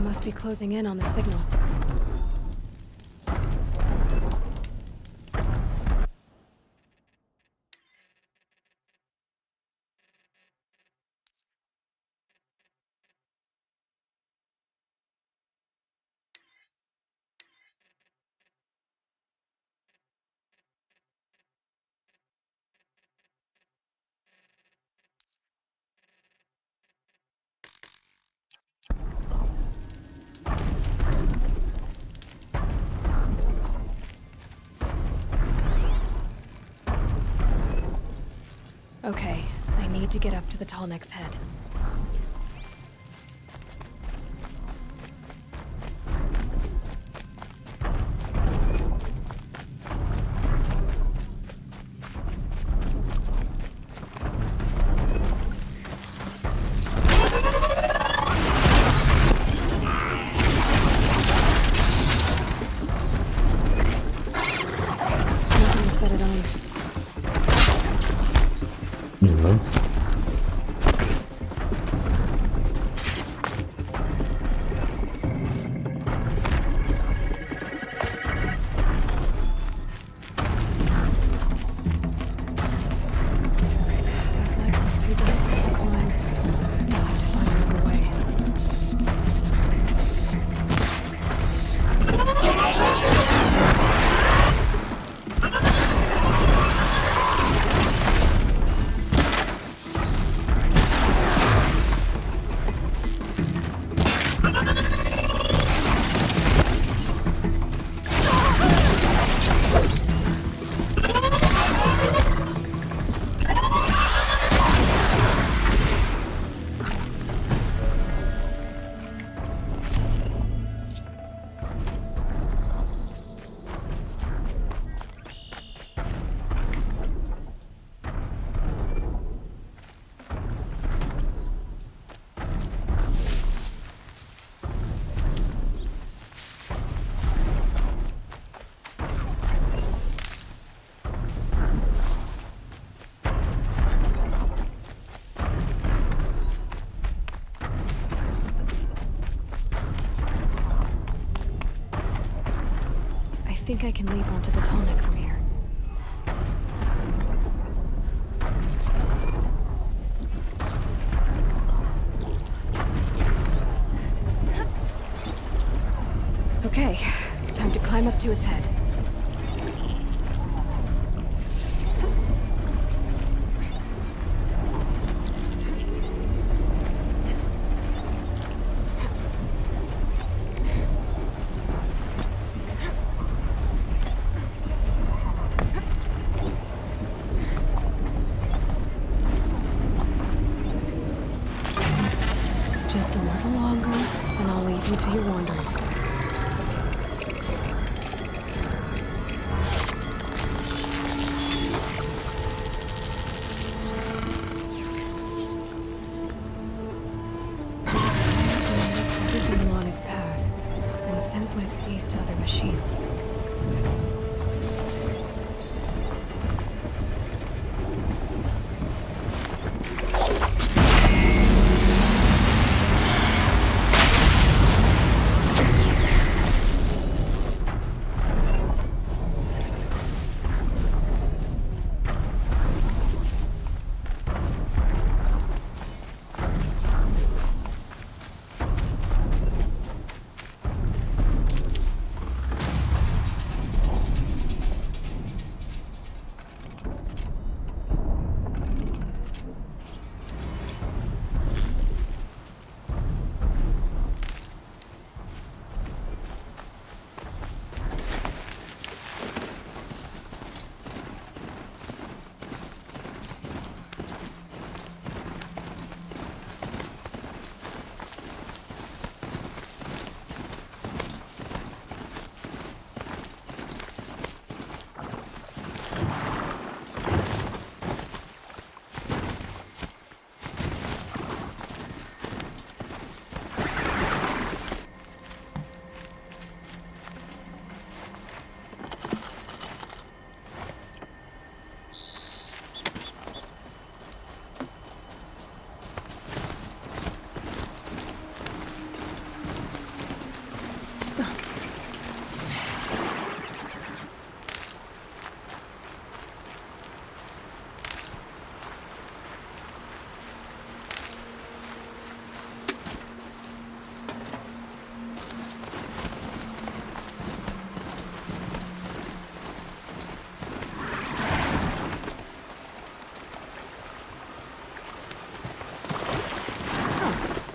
must be closing in on the signal. Okay, I need to get up to the Tallneck's head. Nothing to set it on. Bilmem. Those legs look too difficult to climb. I'll have to find another way. I think I can leap onto the Tallneck from here. Okay, time to climb up to its head. Just a little longer, and I'll leave you to your wandering. Everything along its path, and sends what it sees to other machines.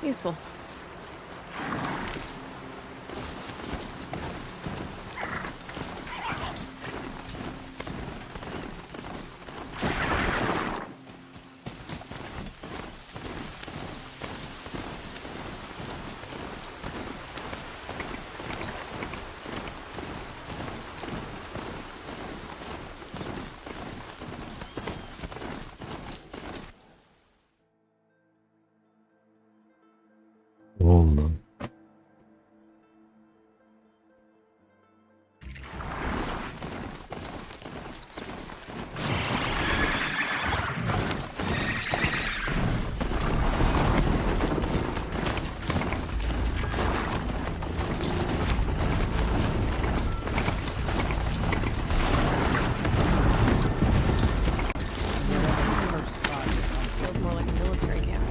Useful. Ne oldu? Feels more like a military camp.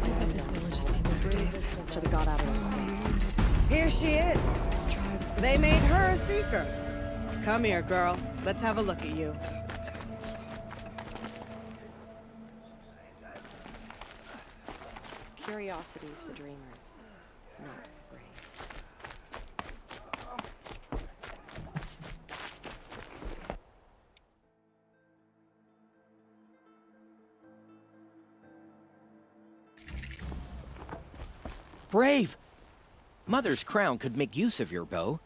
I bet this village has seen better days. Should have got out of the way. Here she is. Tribes. They made her a seeker. Come here, girl. Let's have a look at you. Curiosities for dreamers, not for braves. Brave! Mother's crown could make use of your bow.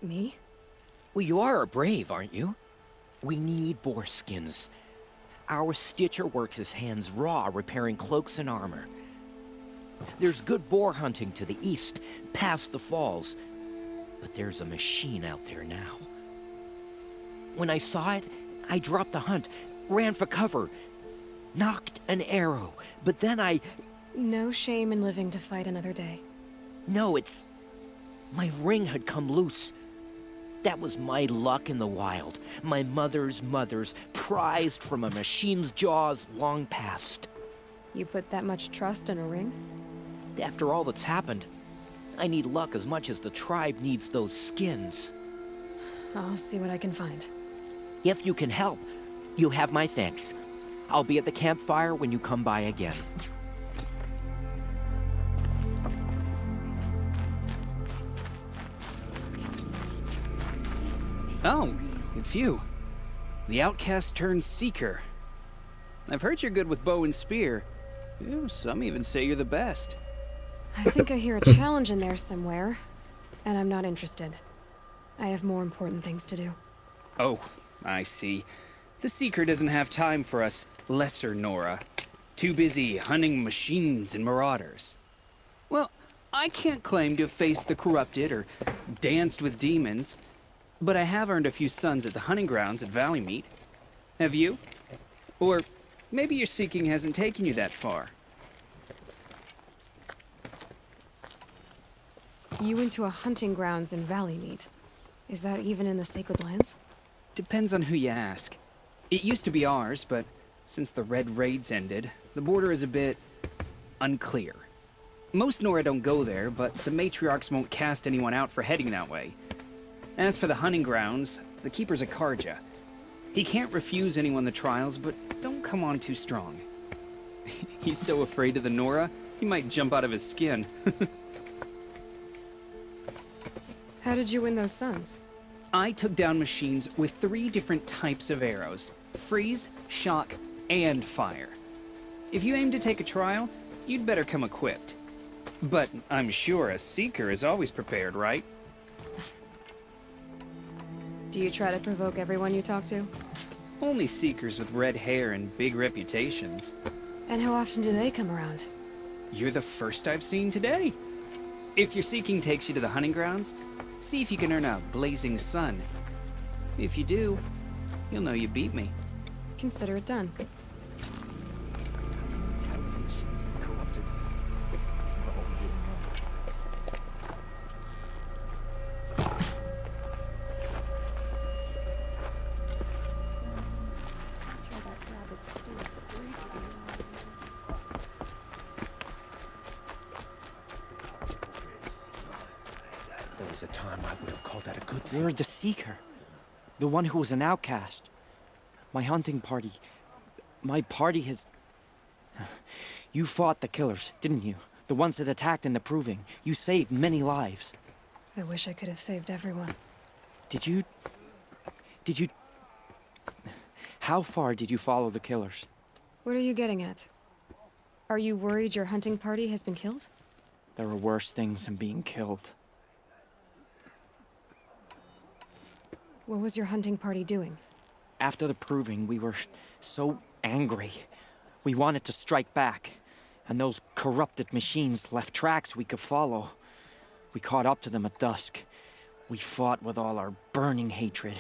Me? Well, you are a brave, aren't you? We need boar skins. Our stitcher works his hands raw repairing cloaks and armor. There's good boar hunting to the east, past the falls. But there's a machine out there now. When I saw it, I dropped the hunt, ran for cover, knocked an arrow, but then No shame in living to fight another day. No, it's... my ring had come loose. That was my luck in the wild. My mother's prized from a machine's jaws long past. You put that much trust in a ring? After all that's happened, I need luck as much as the tribe needs those skins. I'll see what I can find. If you can help, you have my thanks. I'll be at the campfire when you come by again. Oh, it's you. The outcast turned seeker. I've heard you're good with bow and spear. Some even say you're the best. I think I hear a challenge in there somewhere, and I'm not interested. I have more important things to do. Oh, I see. The seeker doesn't have time for us lesser Nora. Too busy hunting machines and marauders. Well, I can't claim to have faced the corrupted or danced with demons, but I have earned a few sons at the hunting grounds at Valley Meet. Have you? Or maybe your seeking hasn't taken you that far. You went to a hunting grounds in Valley Meet. Is that even in the Sacred Lands? Depends on who you ask. It used to be ours, but since the Red Raids ended, the border is a bit unclear. Most Nora don't go there, but the matriarchs won't cast anyone out for heading that way. As for the hunting grounds, the keeper's a Karja. He can't refuse anyone the trials, but don't come on too strong. He's so afraid of the Nora, he might jump out of his skin. How did you win those sons? I took down machines with 3 different types of arrows: freeze, shock, and fire. If you aim to take a trial, you'd better come equipped. But I'm sure a seeker is always prepared, right? Do you try to provoke everyone you talk to? Only seekers with red hair and big reputations. And how often do they come around? You're the first I've seen today. If your seeking takes you to the hunting grounds, see if you can earn a blazing sun. If you do, you'll know you beat me. Consider it done. There was a time I would have called that a good thing. You're the Seeker. The one who was an outcast. My hunting party. My party has... You fought the killers, didn't you? The ones that attacked in the Proving. You saved many lives. I wish I could have saved everyone. Did you... How far did you follow the killers? What are you getting at? Are you worried your hunting party has been killed? There are worse things than being killed. What was your hunting party doing? After the Proving, we were so angry. We wanted to strike back. And those corrupted machines left tracks we could follow. We caught up to them at dusk. We fought with all our burning hatred.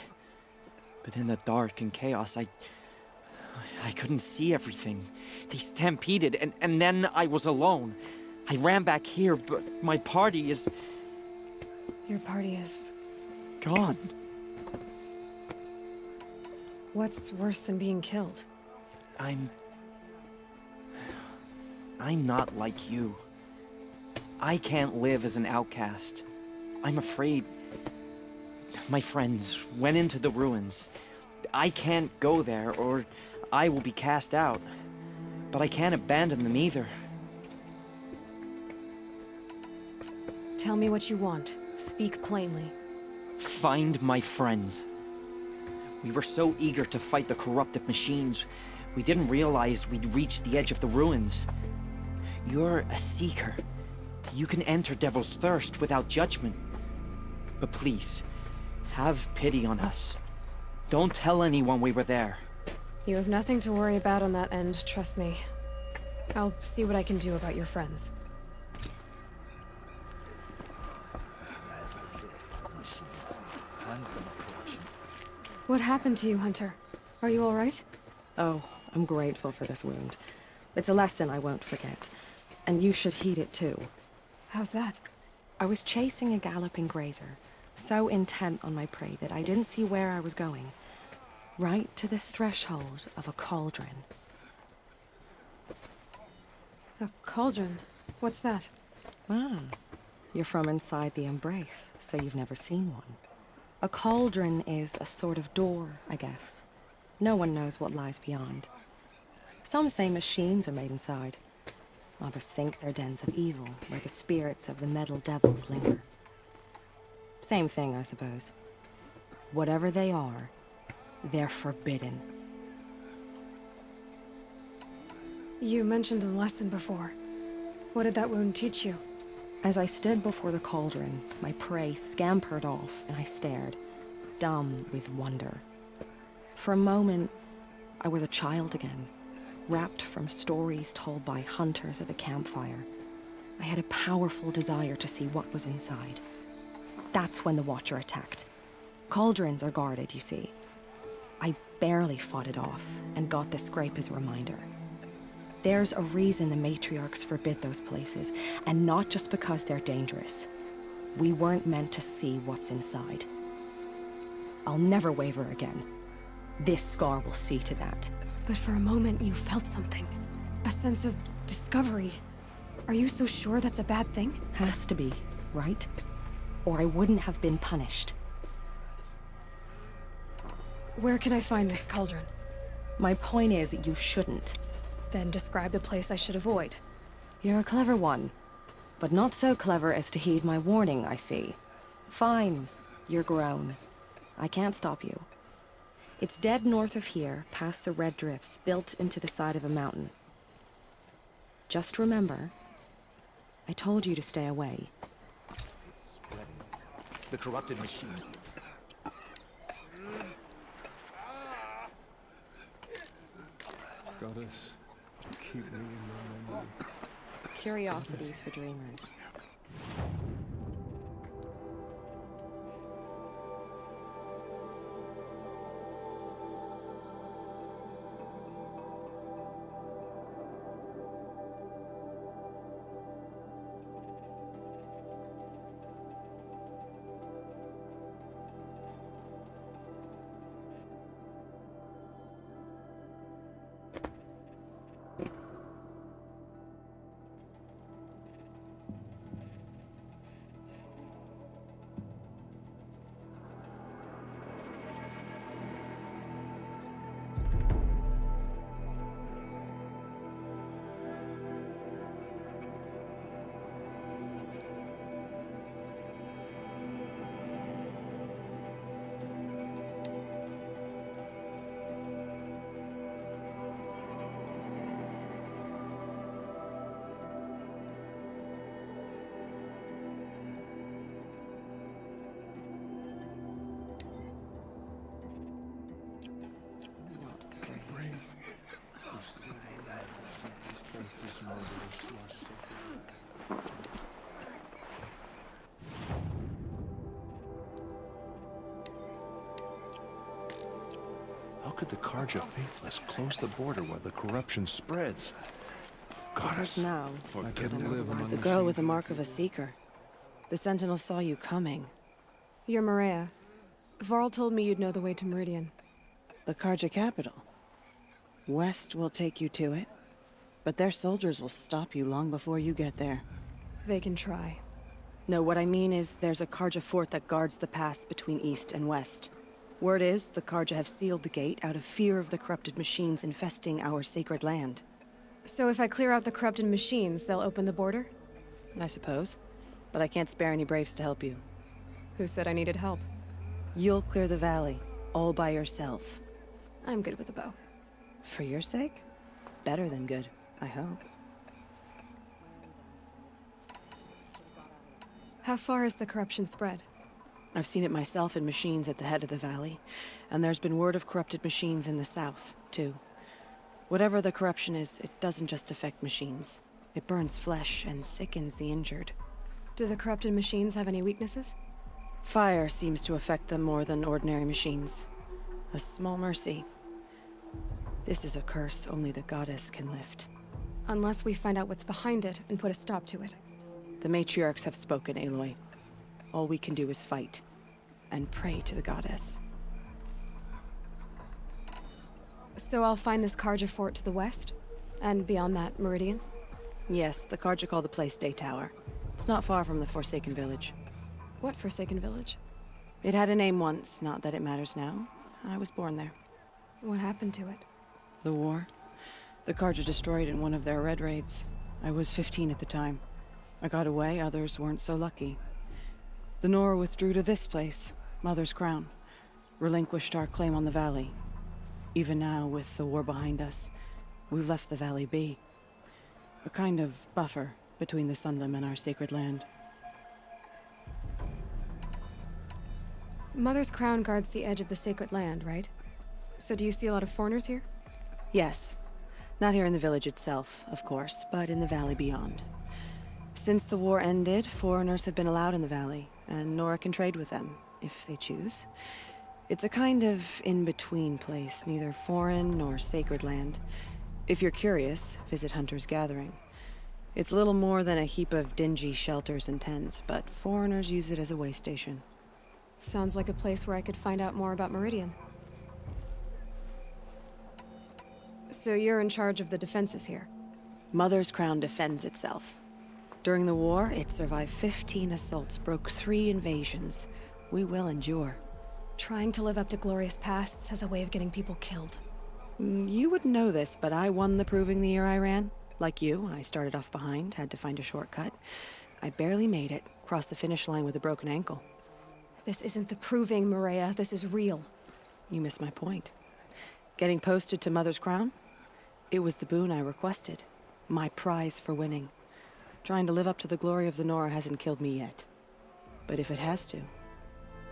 But in the dark and chaos, I couldn't see everything. They stampeded, and then I was alone. I ran back here, but my party is... Your party is... gone. What's worse than being killed? I'm not like you. I can't live as an outcast. I'm afraid... My friends went into the ruins. I can't go there, or I will be cast out. But I can't abandon them either. Tell me what you want. Speak plainly. Find my friends. We were so eager to fight the corrupted machines, we didn't realize we'd reached the edge of the ruins. You're a seeker. You can enter Devil's Thirst without judgment. But please, have pity on us. Don't tell anyone we were there. You have nothing to worry about on that end, trust me. I'll see what I can do about your friends. What happened to you, Hunter? Are you all right? Oh, I'm grateful for this wound. It's a lesson I won't forget. And you should heed it too. How's that? I was chasing a galloping grazer, so intent on my prey that I didn't see where I was going. Right to the threshold of a cauldron. A cauldron? What's that? Ah, you're from inside the Embrace, so you've never seen one. A cauldron is a sort of door, I guess. No one knows what lies beyond. Some say machines are made inside. Others think they're dens of evil, where the spirits of the metal devils linger. Same thing, I suppose. Whatever they are, they're forbidden. You mentioned a lesson before. What did that wound teach you? As I stood before the cauldron, my prey scampered off, and I stared, dumb with wonder. For a moment, I was a child again, wrapped from stories told by hunters at the campfire. I had a powerful desire to see what was inside. That's when the Watcher attacked. Cauldrons are guarded, you see. I barely fought it off, and got the scrape as a reminder. There's a reason the matriarchs forbid those places, and not just because they're dangerous. We weren't meant to see what's inside. I'll never waver again. This scar will see to that. But for a moment you felt something. A sense of discovery. Are you so sure that's a bad thing? Has to be, right? Or I wouldn't have been punished. Where can I find this cauldron? My point is, you shouldn't. Then describe the place I should avoid. You're a clever one. But not so clever as to heed my warning, I see. Fine. You're grown. I can't stop you. It's dead north of here, past the red drifts, built into the side of a mountain. Just remember, I told you to stay away. The corrupted machine. Goddess, keep me in your memory. Curiosities for dreamers. could the Karja faithless close the border while the corruption spreads? Because now, forget to live among the girl with the mark of a seeker. The Sentinel saw you coming. You're Maria. Varl told me you'd know the way to Meridian. The Karja capital. West will take you to it, but their soldiers will stop you long before you get there. They can try. No, what I mean is there's a Karja fort that guards the pass between east and west. Word is the Karja have sealed the gate out of fear of the corrupted machines infesting our sacred land. So if I clear out the corrupted machines, they'll open the border? I suppose. But I can't spare any braves to help you. Who said I needed help? You'll clear the valley, all by yourself. I'm good with a bow. For your sake? Better than good, I hope. How far has the corruption spread? I've seen it myself in machines at the head of the valley, and there's been word of corrupted machines in the south, too. Whatever the corruption is, it doesn't just affect machines. It burns flesh and sickens the injured. Do the corrupted machines have any weaknesses? Fire seems to affect them more than ordinary machines. A small mercy. This is a curse only the goddess can lift. Unless we find out what's behind it and put a stop to it. The matriarchs have spoken, Aloy. All we can do is fight, and pray to the goddess. So I'll find this Karja fort to the west? And beyond that, Meridian? Yes, the Karja call the place Day Tower. It's not far from the Forsaken Village. What Forsaken Village? It had a name once, not that it matters now. I was born there. What happened to it? The war. The Karja destroyed it in one of their red raids. I was 15 at the time. I got away, others weren't so lucky. The Nora withdrew to this place, Mother's Crown. Relinquished our claim on the valley. Even now, with the war behind us, we've left the valley be. A kind of buffer between the Sunlim and our sacred land. Mother's Crown guards the edge of the sacred land, right? So do you see a lot of foreigners here? Yes. Not here in the village itself, of course, but in the valley beyond. Since the war ended, foreigners have been allowed in the valley, and Nora can trade with them, if they choose. It's a kind of in-between place, neither foreign nor sacred land. If you're curious, visit Hunter's Gathering. It's little more than a heap of dingy shelters and tents, but foreigners use it as a way station. Sounds like a place where I could find out more about Meridian. So you're in charge of the defenses here? Mother's Crown defends itself. During the war, it survived 15 assaults, broke 3 invasions. We will endure. Trying to live up to glorious pasts has a way of getting people killed. You wouldn't know this, but I won the proving the year I ran. Like you, I started off behind, had to find a shortcut. I barely made it, crossed the finish line with a broken ankle. This isn't the proving, Maria. This is real. You missed my point. Getting posted to Mother's Crown? It was the boon I requested. My prize for winning. Trying to live up to the glory of the Nora hasn't killed me yet. But if it has to,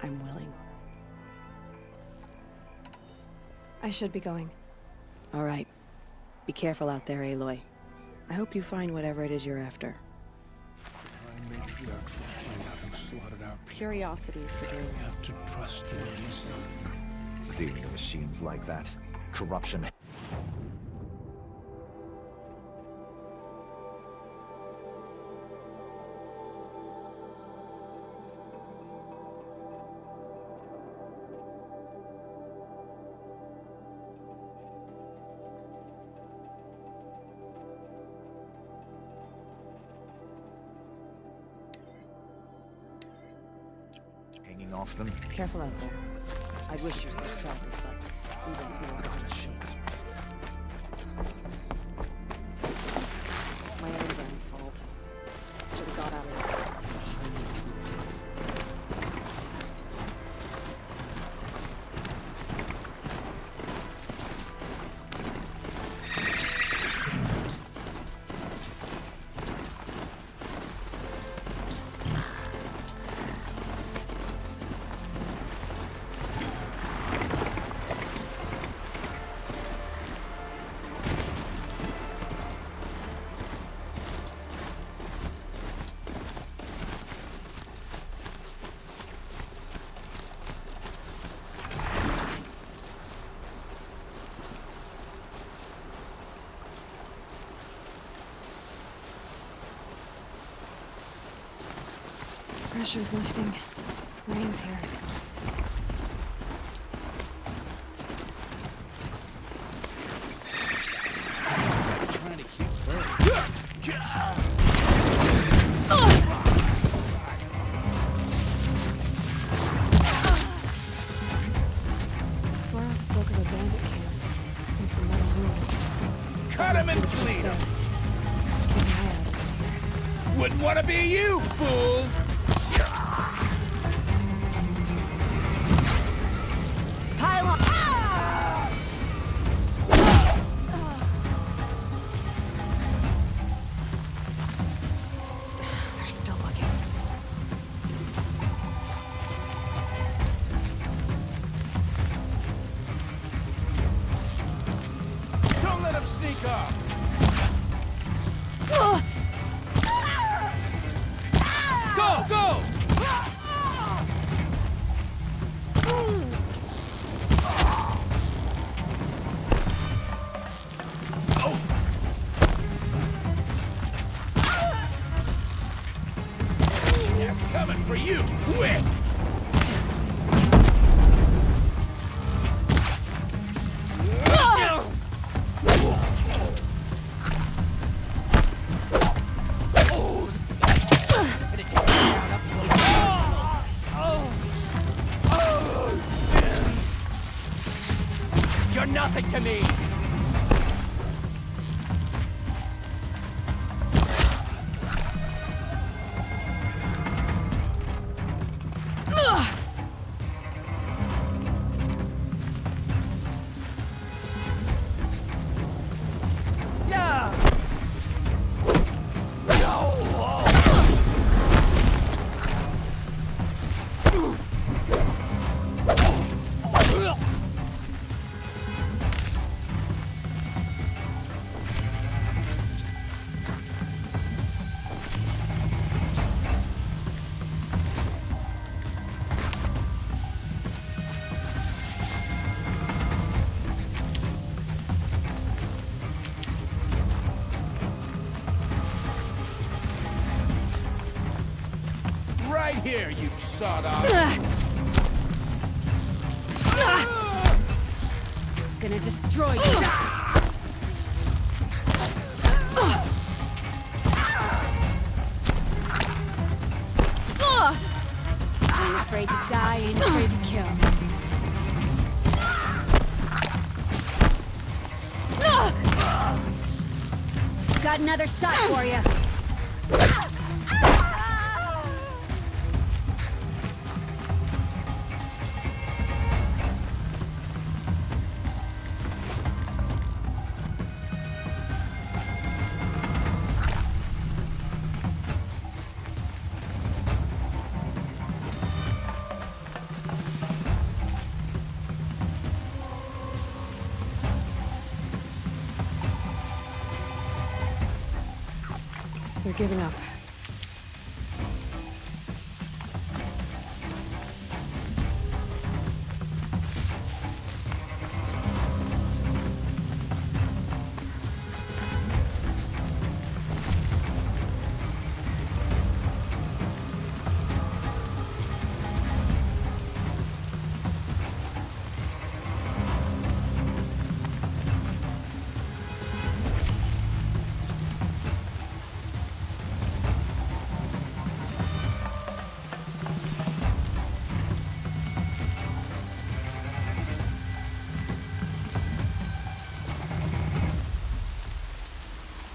I'm willing. I should be going. All right. Be careful out there, Aloy. I hope you find whatever it is you're after. Our matriarchs will find out who slaughtered our people. Curiosities for doing We have to trust their wisdom. Seeing the machines like that. Corruption. Hanging off them. Careful out there. I wish you were selfish, but we won't know what's shit. My own damn fault. Should have got out of there. Pressure's lifting. Rain's here. Trying to keep first. Laura spoke of a bandit camp and some metal ruins. Cut him and bleed him. Let's keep an eye out around here. Wouldn't want to be you, fool. Pile on! They're still looking. Don't let him sneak off. Go, go! That's coming for you, quick! You're nothing to me! Right here, you sawed-off. Gonna destroy you. Ain't afraid to die, ain't afraid to kill. Got another shot for you. They're giving up.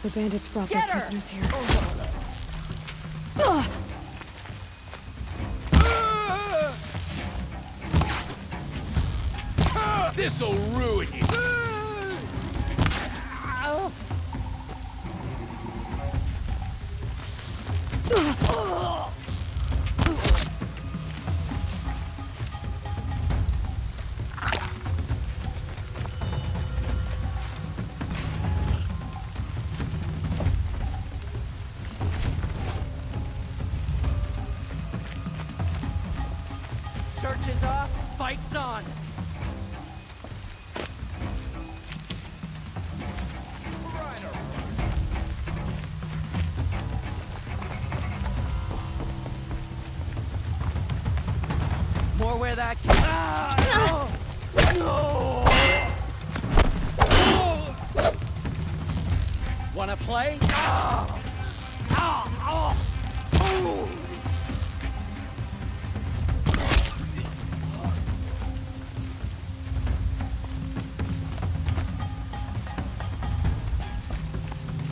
The bandits brought their prisoners here. This'll ruin you. Search is off, fight's on! of that. Wanna play?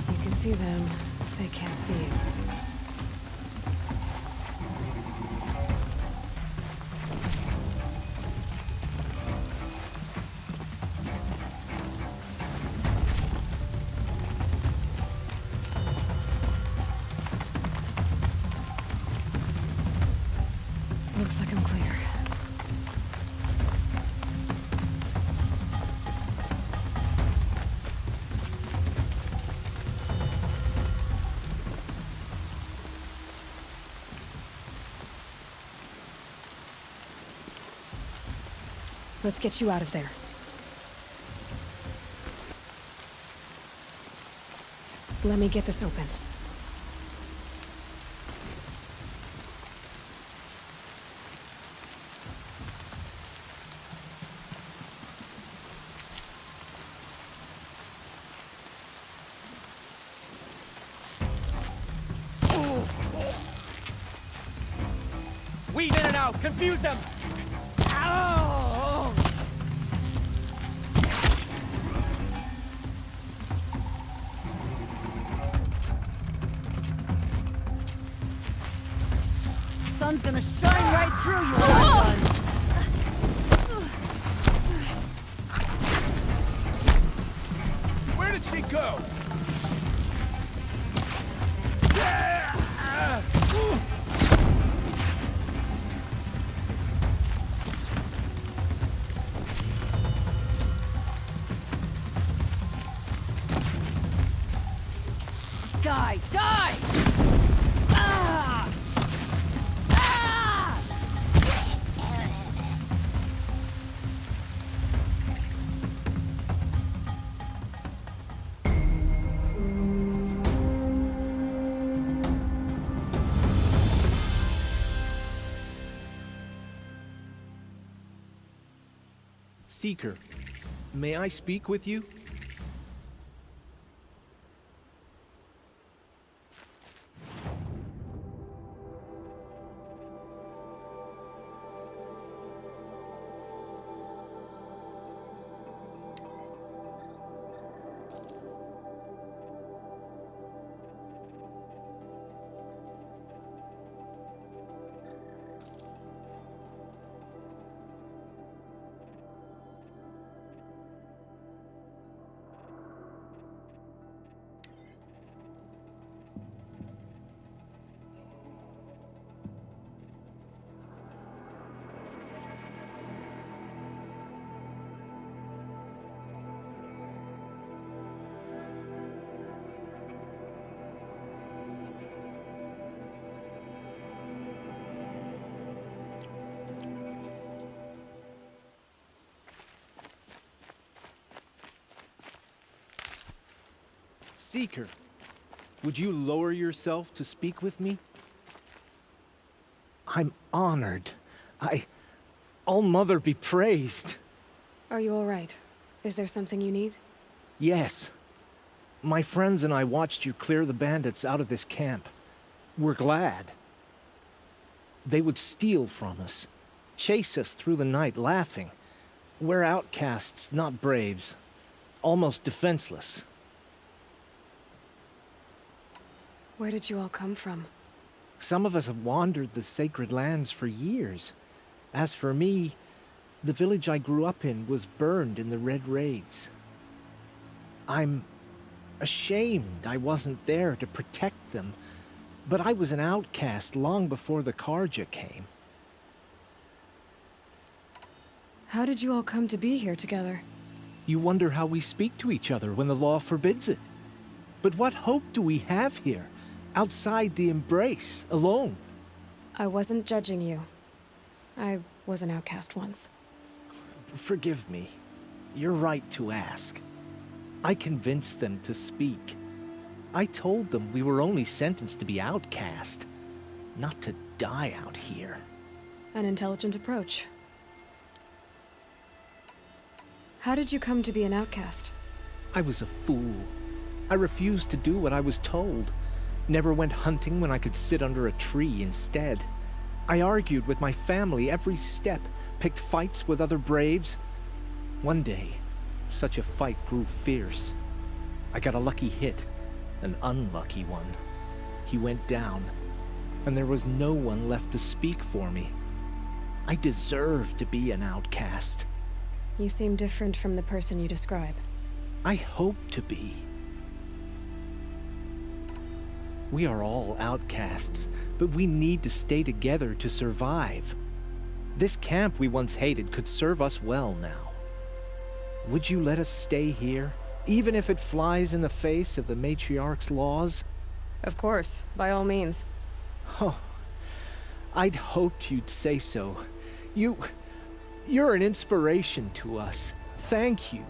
You can see them. They can't see you. Looks like I'm clear. Let's get you out of there. Let me get this open. Weave in and out. Confuse them. Ow! Sun's gonna shine right through you, blood. Where did she go? Die! Die! Ah! Ah! Seeker, may I speak with you? Seeker, would you lower yourself to speak with me? I'm honored. All-Mother be praised. Are you all right? Is there something you need? Yes. My friends and I watched you clear the bandits out of this camp. We're glad. They would steal from us, chase us through the night laughing. We're outcasts, not braves. Almost defenseless. Where did you all come from? Some of us have wandered the sacred lands for years. As for me, the village I grew up in was burned in the Red Raids. I'm ashamed I wasn't there to protect them, but I was an outcast long before the Karja came. How did you all come to be here together? You wonder how we speak to each other when the law forbids it. But what hope do we have here, outside the embrace, alone? I wasn't judging you. I was an outcast once. Forgive me. You're right to ask. I convinced them to speak. I told them we were only sentenced to be outcast, not to die out here. An intelligent approach. How did you come to be an outcast? I was a fool. I refused to do what I was told. Never went hunting when I could sit under a tree instead. I argued with my family every step, picked fights with other braves. One day, such a fight grew fierce. I got a lucky hit, an unlucky one. He went down, and there was no one left to speak for me. I deserved to be an outcast. You seem different from the person you describe. I hope to be. We are all outcasts, but we need to stay together to survive. This camp we once hated could serve us well now. Would you let us stay here, even if it flies in the face of the matriarch's laws? Of course, by all means. Oh, I'd hoped you'd say so. You're an inspiration to us. Thank you.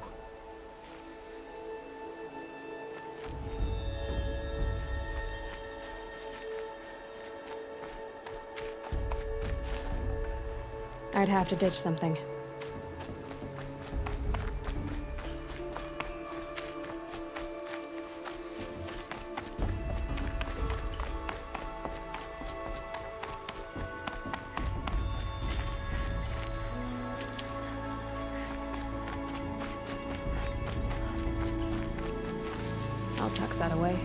I'd have to ditch something. I'll tuck that away.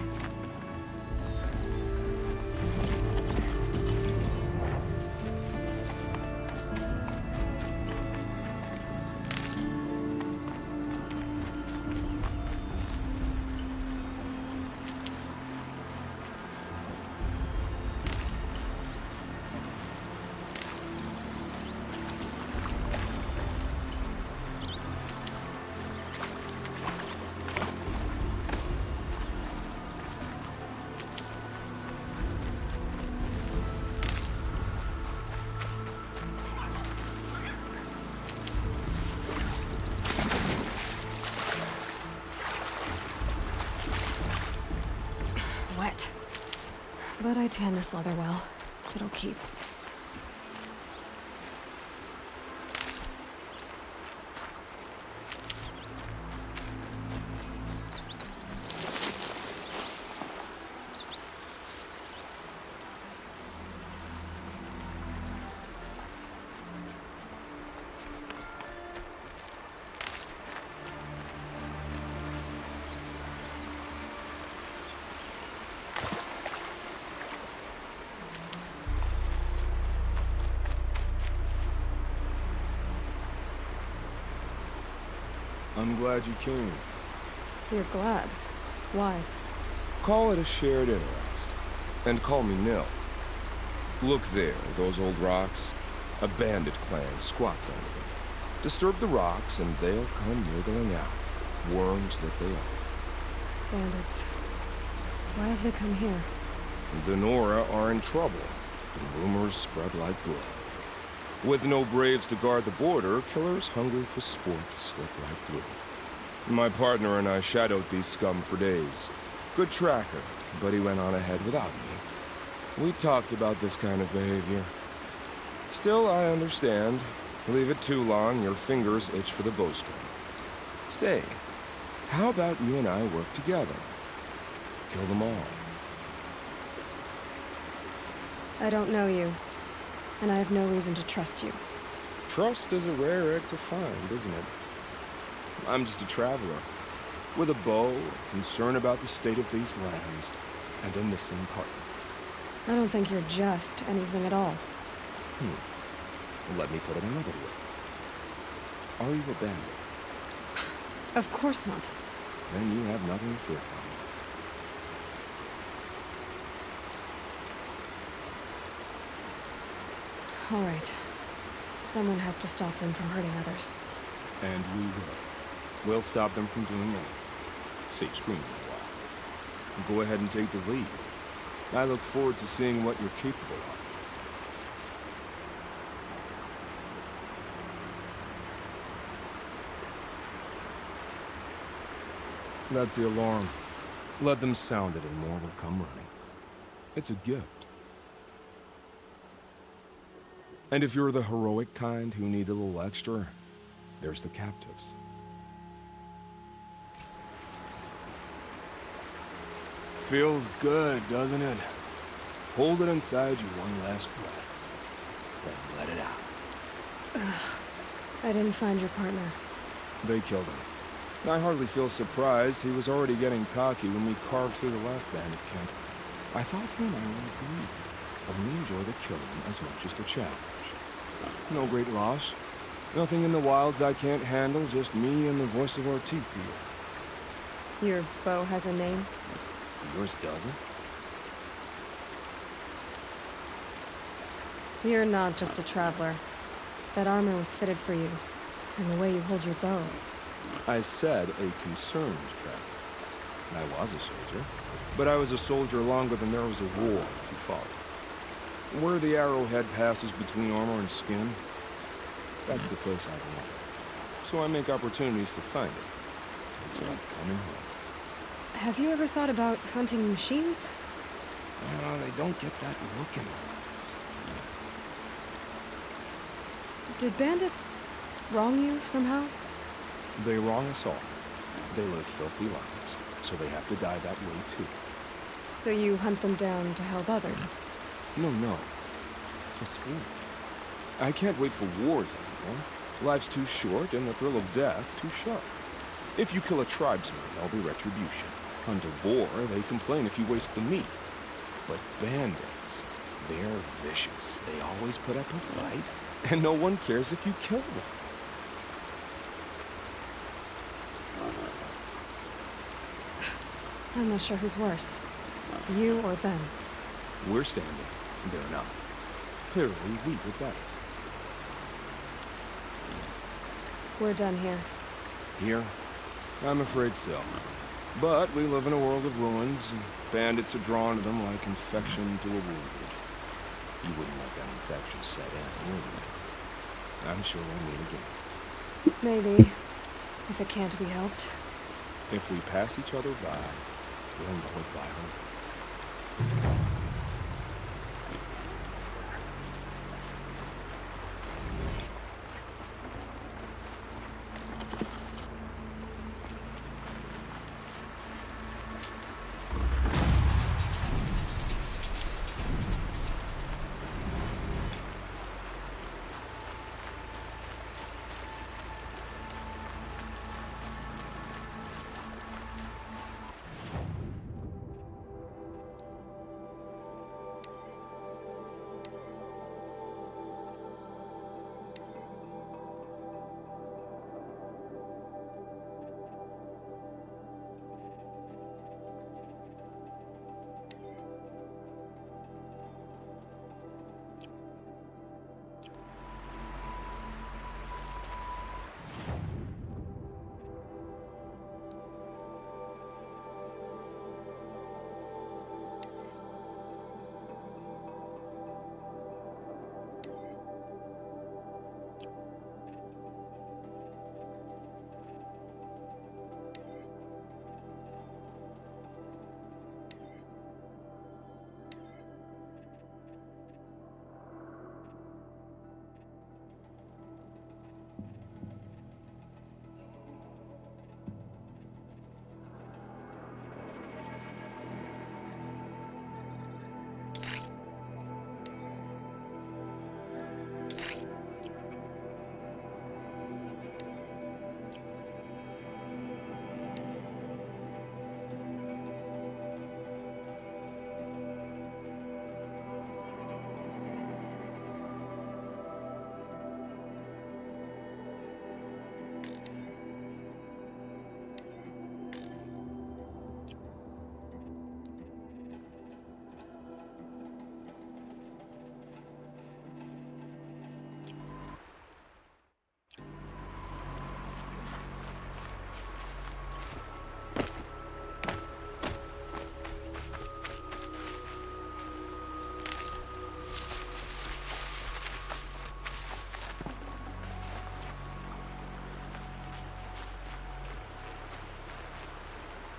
Wet. But I tan this leather well. It'll keep. I'm glad you came. You're glad. Why? Call it a shared interest. And call me Nil. Look there, those old rocks. A bandit clan squats under them. Disturb the rocks and they'll come wriggling out. Worms that they are. Bandits. Why have they come here? The Nora are in trouble, and rumors spread like blood. With no braves to guard the border, killers hungry for sport slip right through. My partner and I shadowed these scum for days. Good tracker, but he went on ahead without me. We talked about this kind of behavior. Still, I understand. Leave it too long, your fingers itch for the bowstring. Say, how about you and I work together? Kill them all. I don't know you, and I have no reason to trust you. Trust is a rare egg to find, isn't it? I'm just a traveler, with a bow, concern about the state of these lands, and a missing partner. I don't think you're just anything at all. Let me put it another way. Are you a bandit? Of course not. Then you have nothing to fear from me. All right. Someone has to stop them from hurting others. And we will. We'll stop them from doing anything. Save screaming a while. Go ahead and take the lead. I look forward to seeing what you're capable of. That's the alarm. Let them sound it and more will come running. It's a gift. And if you're the heroic kind who needs a little extra, there's the captives. Feels good, doesn't it? Hold it inside you one last breath. Then let it out. I didn't find your partner. They killed him. I hardly feel surprised. He was already getting cocky when we carved through the last bandit camp. I thought he and I would agree. Only enjoy the killing as much as the challenge. No great loss. Nothing in the wilds I can't handle, just me and the voice of our teeth here. Your bow has a name? Yours doesn't? You're not just a traveler. That armor was fitted for you, and the way you hold your bow. I said a concerned traveler. I was a soldier, but I was a soldier longer than there was a war, if you follow. Where the arrowhead passes between armor and skin, that's the place I belong. So I make opportunities to find it. It's like coming home. Have you ever thought about hunting machines? They don't get that look in their eyes. Did bandits wrong you somehow? They wrong us all. They live filthy lives, so they have to die that way too. So you hunt them down to help others? No. For sport. I can't wait for wars anymore. Life's too short and the thrill of death too sharp. If you kill a tribesman, there'll be retribution. Hunt a boar, they complain if you waste the meat. But bandits, they're vicious. They always put up a fight, and no one cares if you kill them. I'm not sure who's worse. You or them. We're standing, they're not. Clearly, we were better. We're done here. Here? I'm afraid so. But we live in a world of ruins, and bandits are drawn to them like infection to a wound. You wouldn't let that infection set in, would you? I'm sure we'll meet again. Maybe. If it can't be helped. If we pass each other by, we'll know it by heart.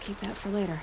Keep that for later.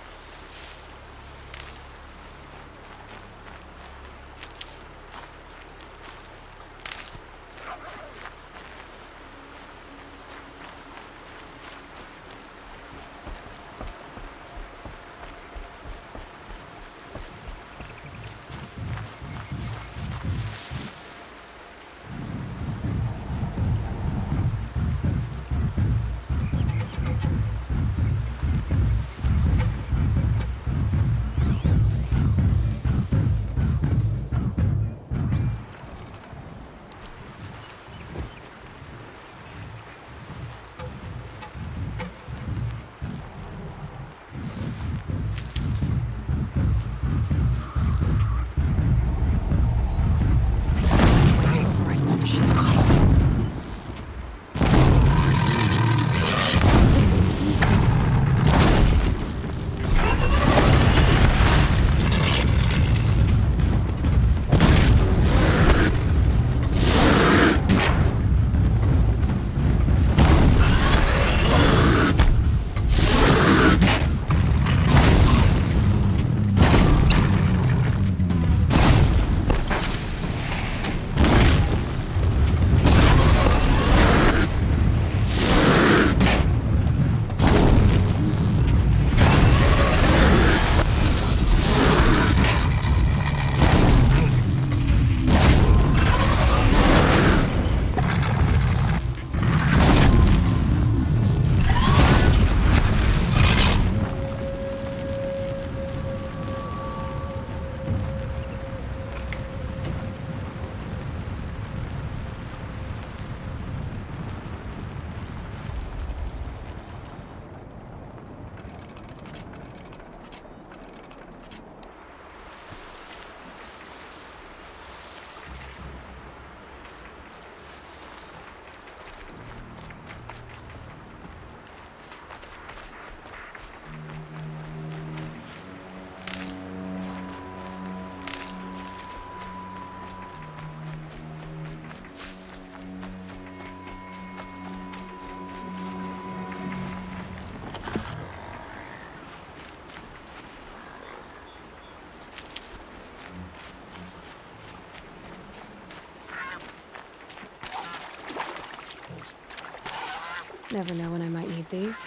Never know when I might need these.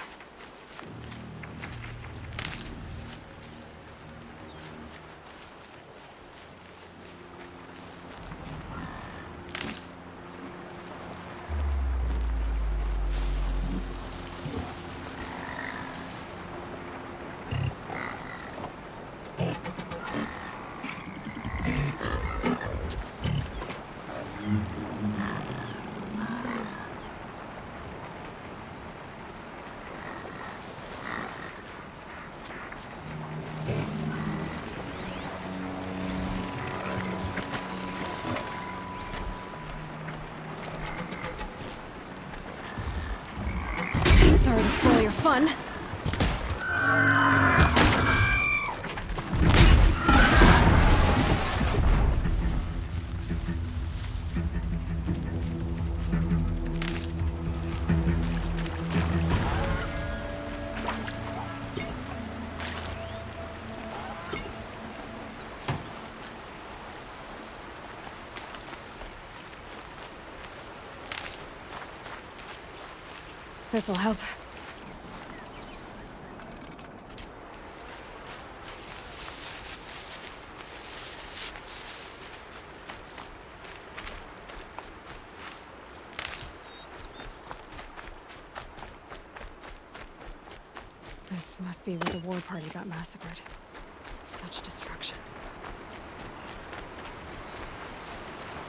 Sorry to spoil your fun. This'll help. This must be where the war party got massacred. Such destruction.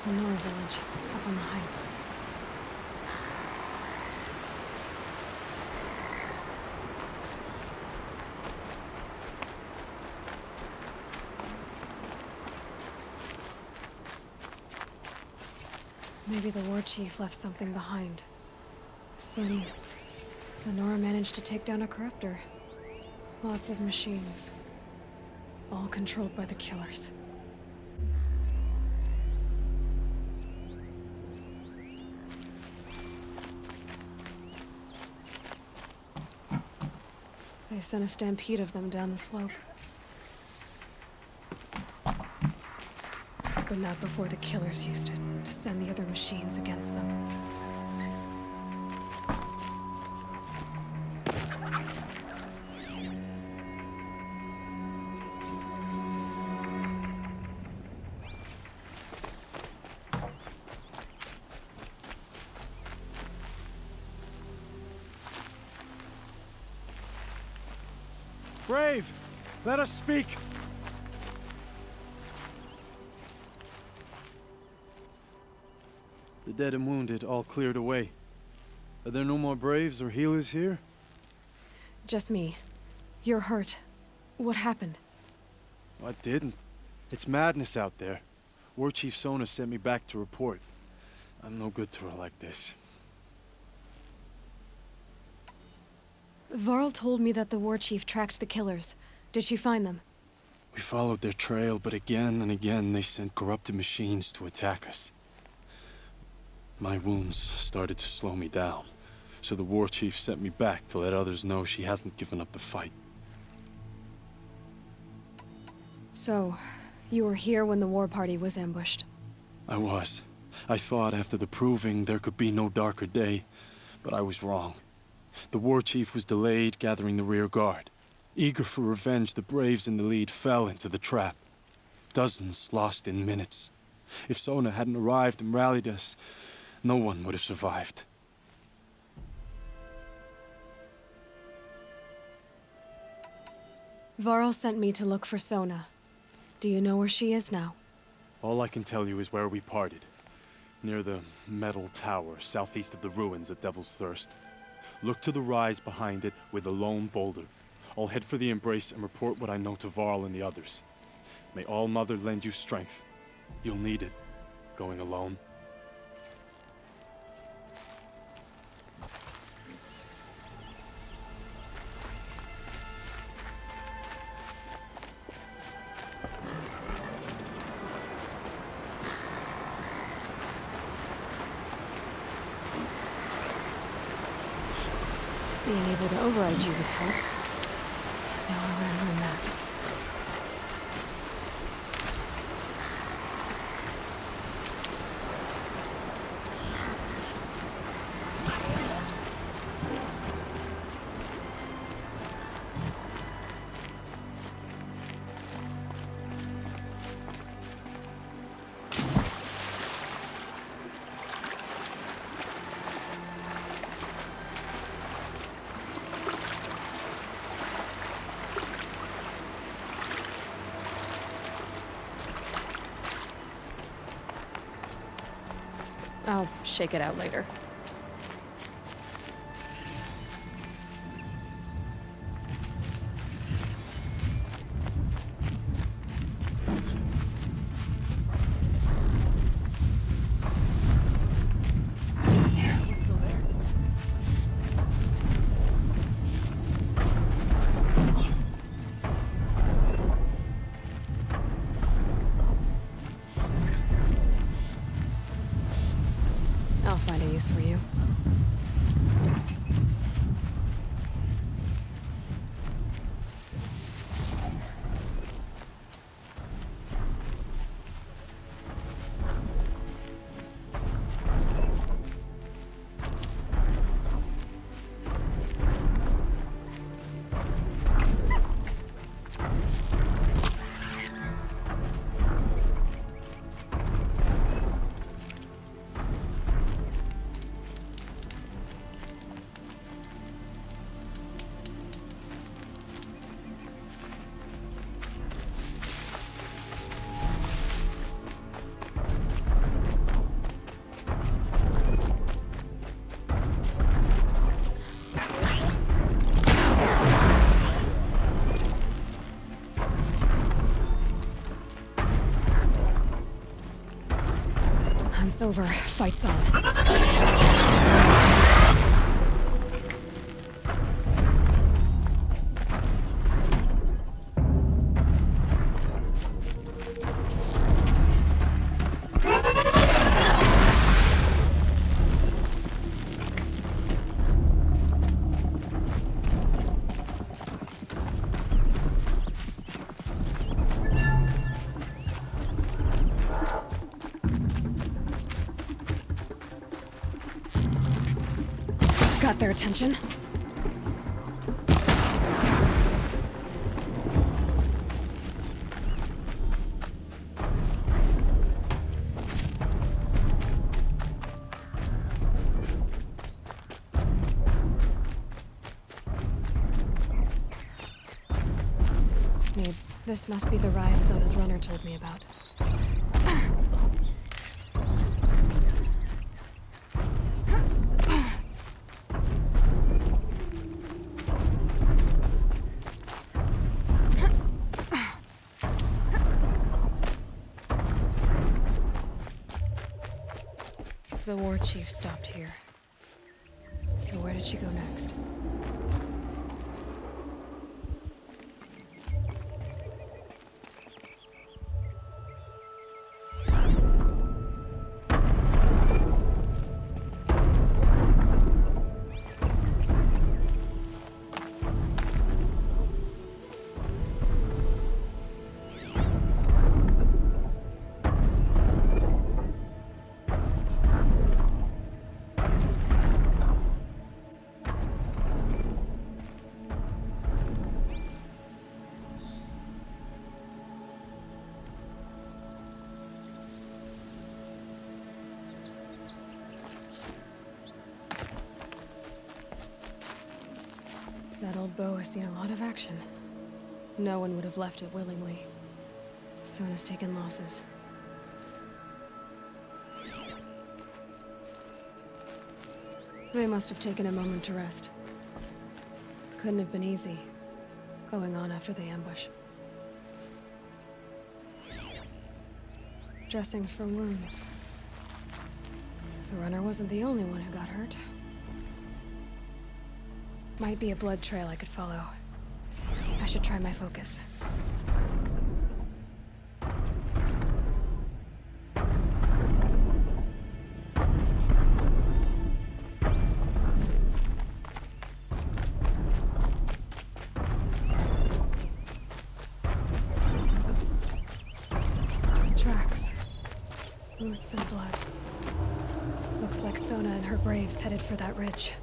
The Nora village, up on the heights. Maybe the war chief left something behind. See, the Nora managed to take down a corruptor. Lots of machines. All controlled by the killers. They sent a stampede of them down the slope. But not before the killers used it to send the other machines against them. Brave! Let us speak! The dead and wounded all cleared away. Are there no more braves or healers here? Just me. You're hurt. What happened? I didn't. It's madness out there. War Chief Sona sent me back to report. I'm no good to her like this. Varl told me that the war chief tracked the killers. Did she find them? We followed their trail, but again and again they sent corrupted machines to attack us. My wounds started to slow me down, so the war chief sent me back to let others know she hasn't given up the fight. So, you were here when the war party was ambushed? I was. I thought after the proving there could be no darker day, but I was wrong. The war chief was delayed gathering the rear guard. Eager for revenge, the braves in the lead fell into the trap. Dozens lost in minutes. If Sona hadn't arrived and rallied us, no one would have survived. Varl sent me to look for Sona. Do you know where she is now? All I can tell you is where we parted. Near the metal tower, southeast of the ruins at Devil's Thirst. Look to the rise behind it with a lone boulder. I'll head for the embrace and report what I know to Varl and the others. May All Mother lend you strength. You'll need it, going alone. Being able to override you would help. Now I remember that. I'll shake it out later. I'll find a use for you. Hunt's over. Fight's on. Got their attention. This must be the rise Sona's runner told me about. The war chief stopped here. So where did she go next? That old bow has seen a lot of action. No one would have left it willingly. Sona's taken losses. They must have taken a moment to rest. Couldn't have been easy, going on after the ambush. Dressings for wounds. The runner wasn't the only one who got hurt. Might be a blood trail I could follow. I should try my focus. Tracks. Boots and blood. Looks like Sona and her braves headed for that ridge.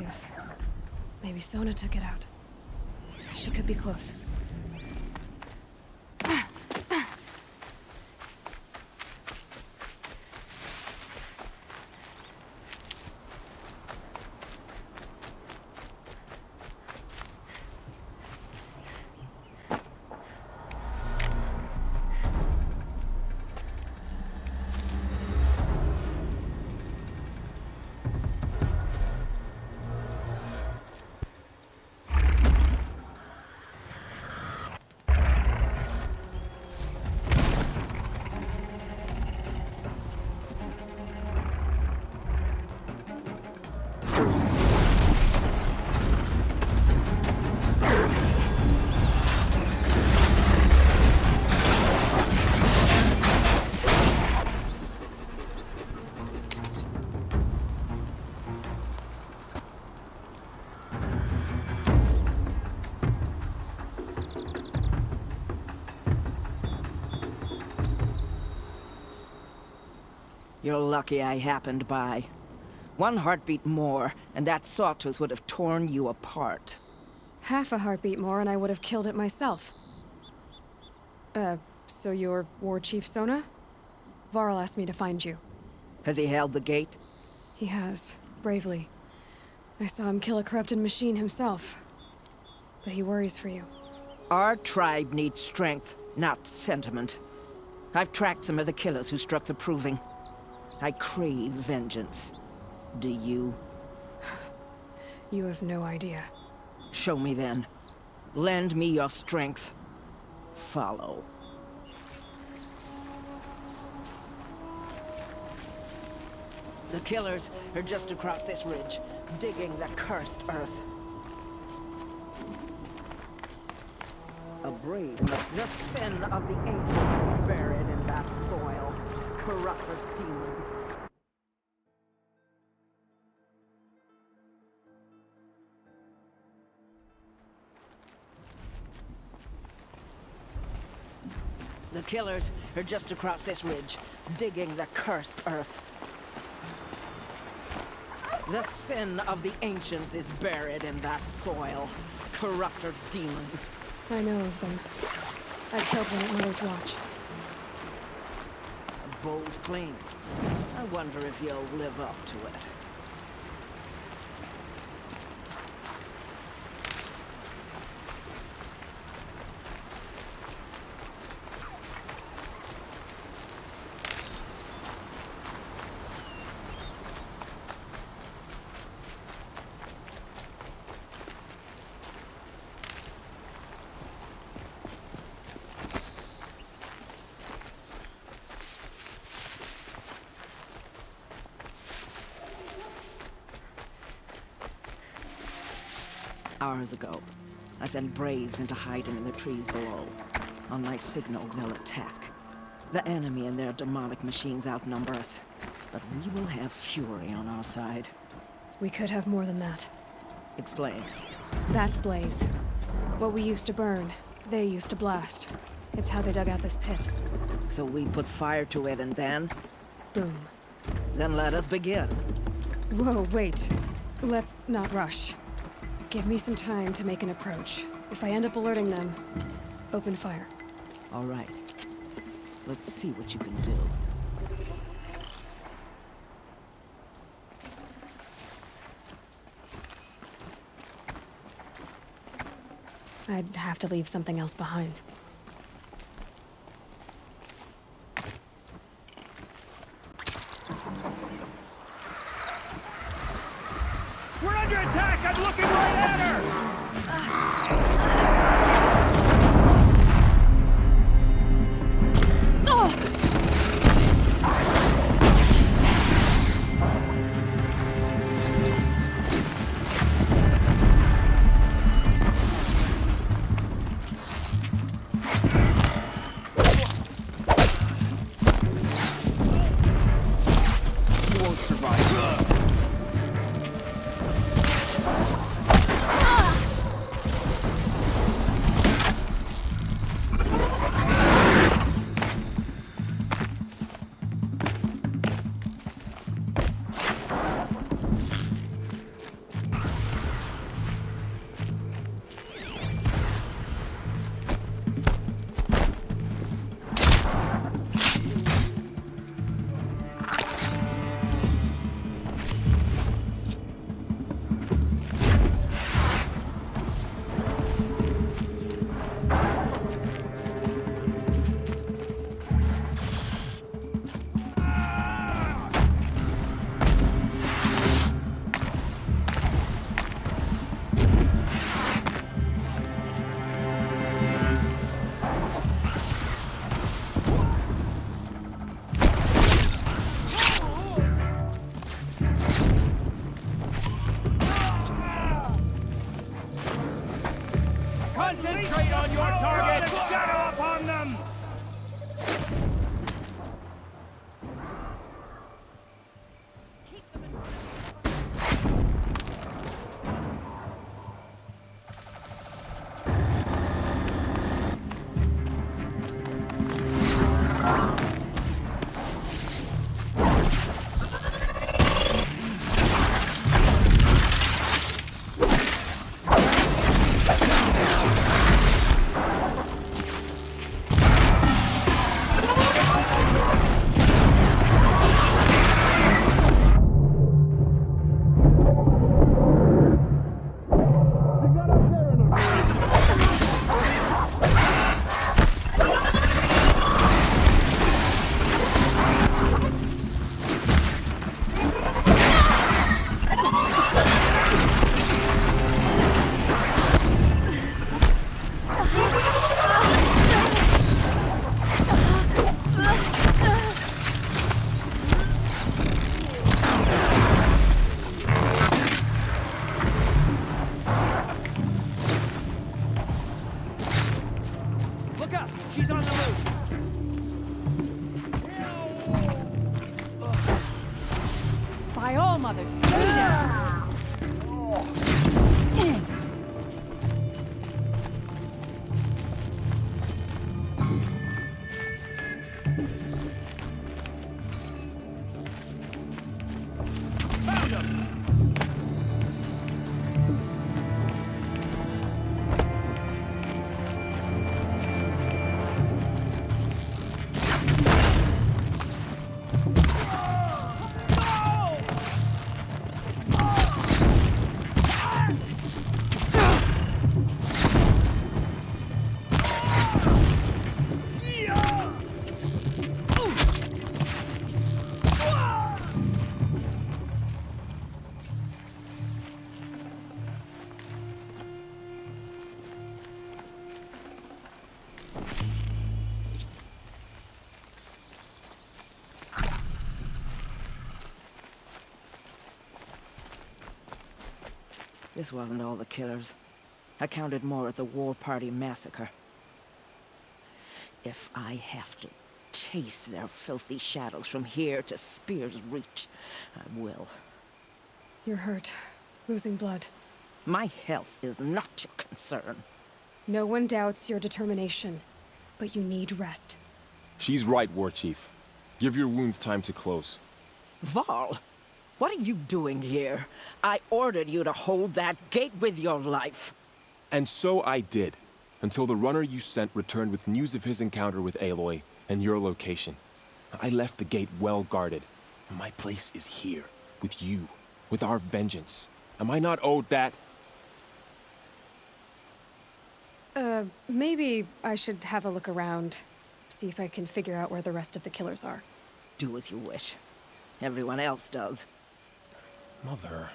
tooth. Maybe Sona took it out. She could be close. You're lucky I happened by. One heartbeat more, and that sawtooth would have torn you apart. Half a heartbeat more and I would have killed it myself. So you're War Chief Sona? Varl asked me to find you. Has he held the gate? He has, bravely. I saw him kill a corrupted machine himself. But he worries for you. Our tribe needs strength, not sentiment. I've tracked some of the killers who struck the Proving. I crave vengeance. Do you? You have no idea. Show me then. Lend me your strength. Follow. The killers are just across this ridge, digging the cursed earth. A brave, the sin of the ancients buried in that soil. Corrupted demons. The killers are just across this ridge, digging the cursed earth. The sin of the ancients is buried in that soil. Corrupted demons. I know of them. I killed one at Mother's Watch. A bold claim. I wonder if you'll live up to it. Hours ago, I sent Braves into hiding in the trees below. On my signal, they'll attack. The enemy and their demonic machines outnumber us, but we will have fury on our side. We could have more than that. Explain. That's Blaze. What we used to burn, they used to blast. It's how they dug out this pit. So we put fire to it and then? Boom. Then let us begin. Whoa, wait. Let's not rush. Give me some time to make an approach. If I end up alerting them, open fire. All right. Let's see what you can do. I'd have to leave something else behind. We're under attack! I'm looking right at her! Concentrate on your target! Shadow upon them! Look up! She's on the move! By all mothers, stay down! Found him! This wasn't all the killers. I counted more at the War Party massacre. If I have to chase their filthy shadows from here to Spear's Reach, I will. You're hurt. Losing blood. My health is not your concern. No one doubts your determination, but you need rest. She's right, War Chief. Give your wounds time to close. Varl, what are you doing here? I ordered you to hold that gate with your life. And so I did, until the runner you sent returned with news of his encounter with Aloy and your location. I left the gate well guarded. My place is here, with you, with our vengeance. Am I not owed that? Maybe I should have a look around. See if I can figure out where the rest of the killers are. Do as you wish. Everyone else does. Mother...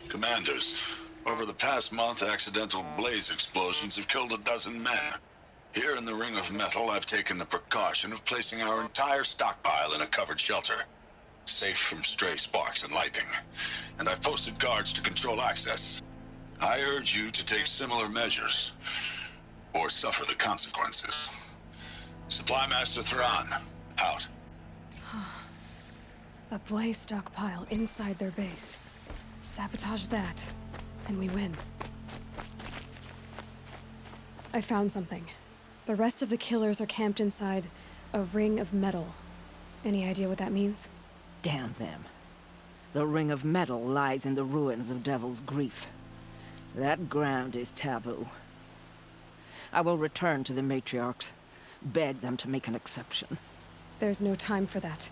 Commanders, over the past month, accidental blaze explosions have killed 12 men. Here in the Ring of Metal, I've taken the precaution of placing our entire stockpile in a covered shelter, safe from stray sparks and lightning. And I've posted guards to control access. I urge you to take similar measures, or suffer the consequences. Supply Master Thrawn, out. A blaze stockpile inside their base. Sabotage that, and we win. I found something. The rest of the killers are camped inside a ring of metal. Any idea what that means? Damn them. The Ring of Metal lies in the ruins of Devil's Grief. That ground is taboo. I will return to the matriarchs, beg them to make an exception. There's no time for that.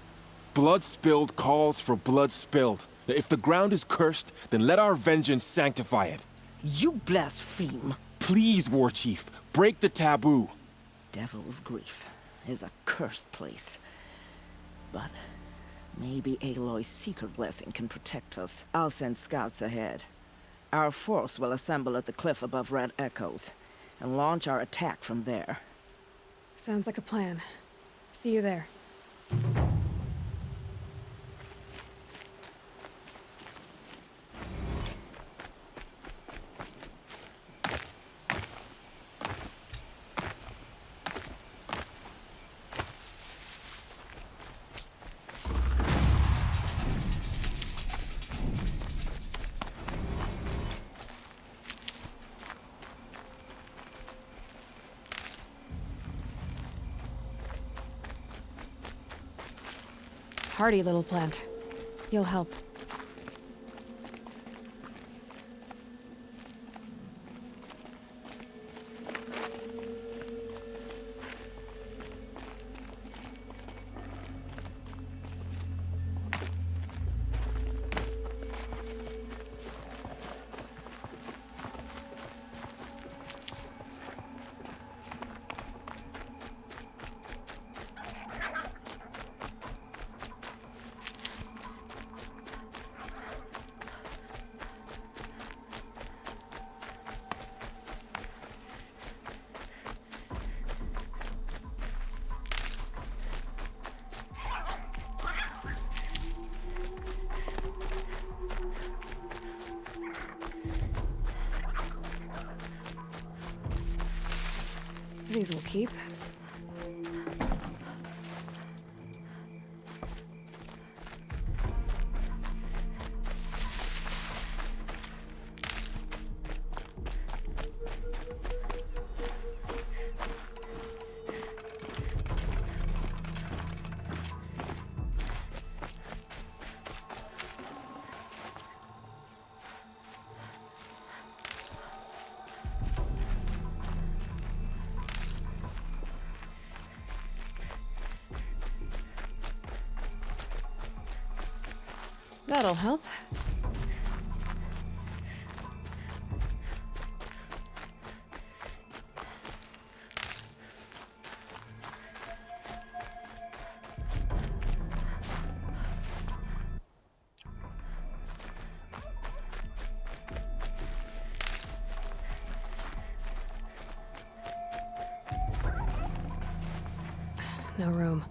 Blood spilled calls for blood spilled. If the ground is cursed, then let our vengeance sanctify it. You blaspheme. Please, War Chief, break the taboo. Devil's Grief is a cursed place. But maybe Aloy's secret blessing can protect us. I'll send scouts ahead. Our force will assemble at the cliff above Red Echoes, and launch our attack from there. Sounds like a plan. See you there. Hardy little plant. You'll help. These will keep. That'll help. No room.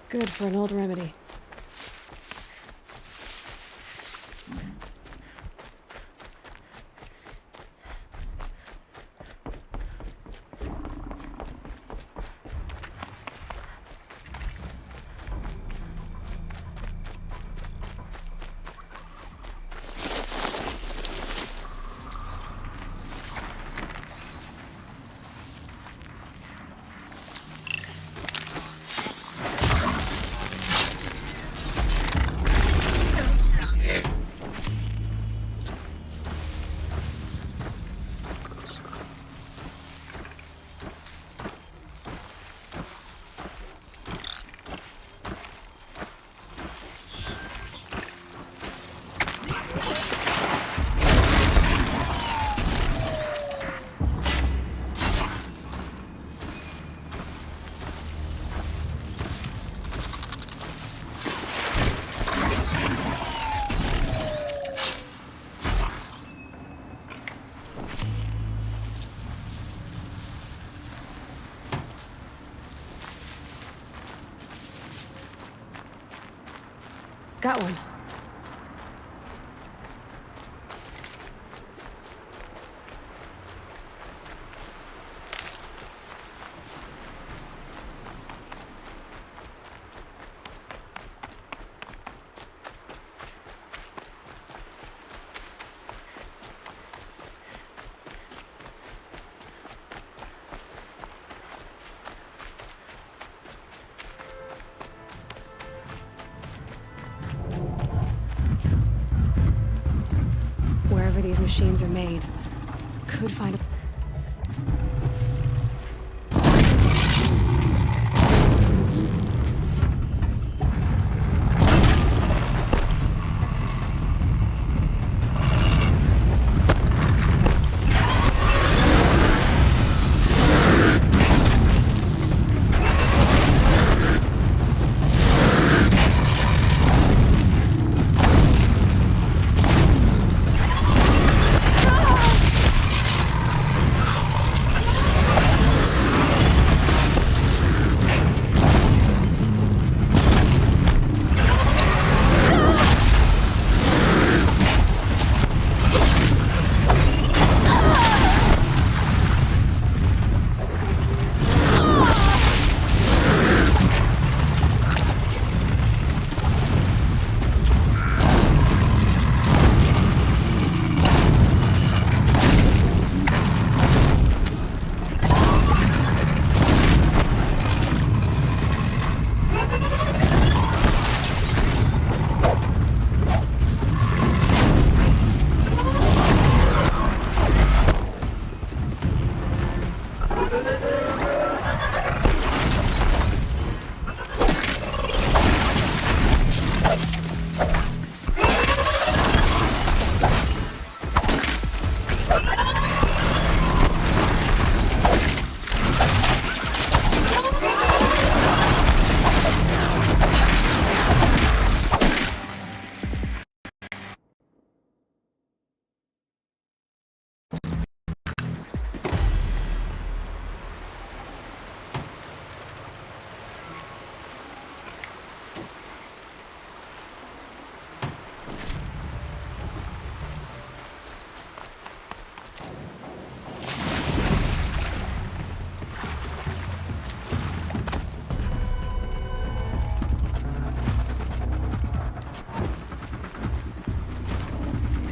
Good for an old remedy. Got one. Wherever these machines are made, could find a...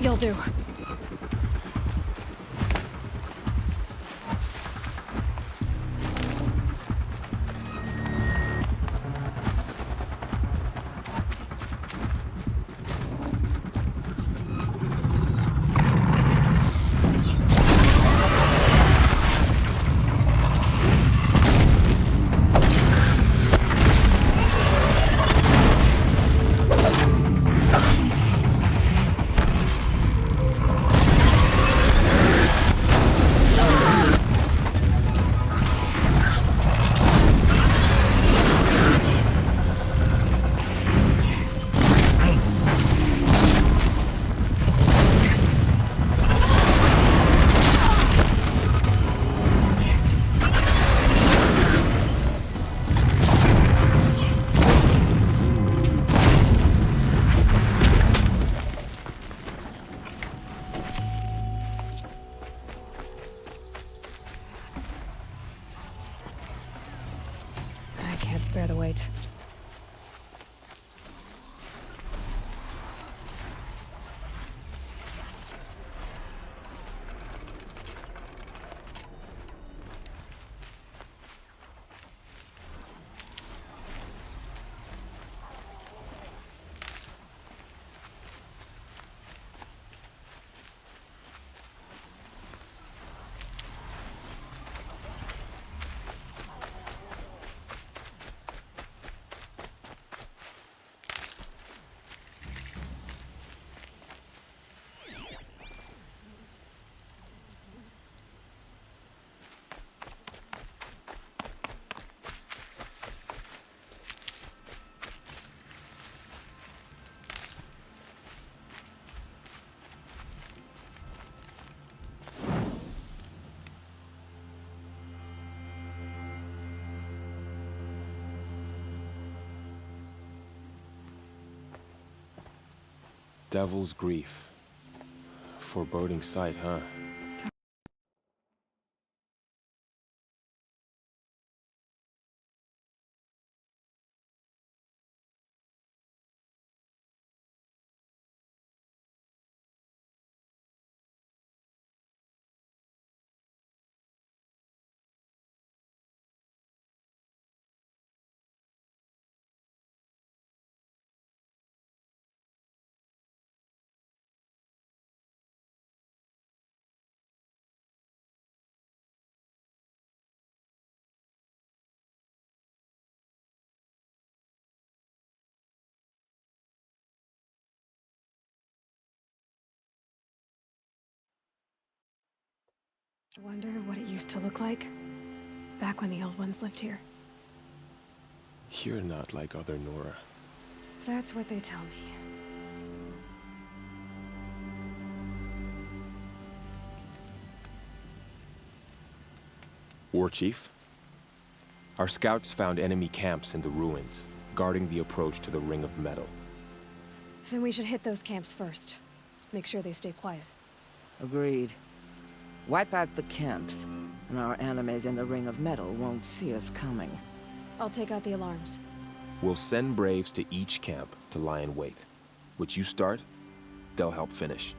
You'll do. Can't spare the weight. Devil's Grief. Foreboding sight, huh? Wonder what it used to look like back when the old ones lived here. You're not like other Nora. That's what they tell me. War Chief? Our scouts found enemy camps in the ruins, guarding the approach to the Ring of Metal. Then we should hit those camps first. Make sure they stay quiet. Agreed. Wipe out the camps, and our enemies in the Ring of Metal won't see us coming. I'll take out the alarms. We'll send Braves to each camp to lie in wait. What you start, they'll help finish.